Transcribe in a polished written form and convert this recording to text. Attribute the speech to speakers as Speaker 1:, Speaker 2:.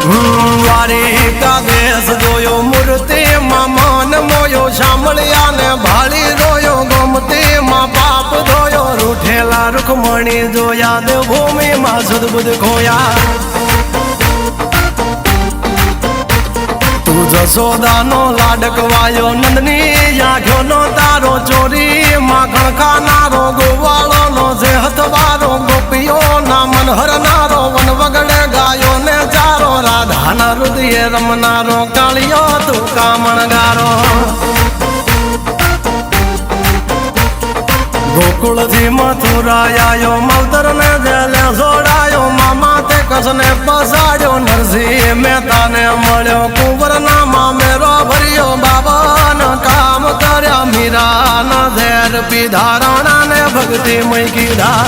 Speaker 1: દ્વારિકા દેશ જોયો મૂર્તિ માં મન મોયો સાંભળ્યા ને ભાળી રોયો ગોમતી માં પાપ ધોયો રૂઠેલા રૂખમણી જોયા દેવભૂમિ માં સદબુદ્ધ ખોયા તું જશોદાનો લાડકવાયો નંદની આંખો નો તારો ચોરી માખણ ખાનારો ગોવાળો નો જે હથવારો ગોપીઓ ના મન હરનારો વન વગડે ગાયો ને ચારો રાધાના હૃદય રમનારો કાળિયો તું કામણગારો ગોકુળ થી મથુરાયો મવતર ને જેલે જોડાયો મામા તે કસને પસાડ્યો નરસિંહ મહેતા ને મળ્યો કુંવર ના મામેરો ભર્યો બાબા ના કામ કર્યા મીરા ના ઝેર પીધા રાણા ને ભક્તિ મય કીધા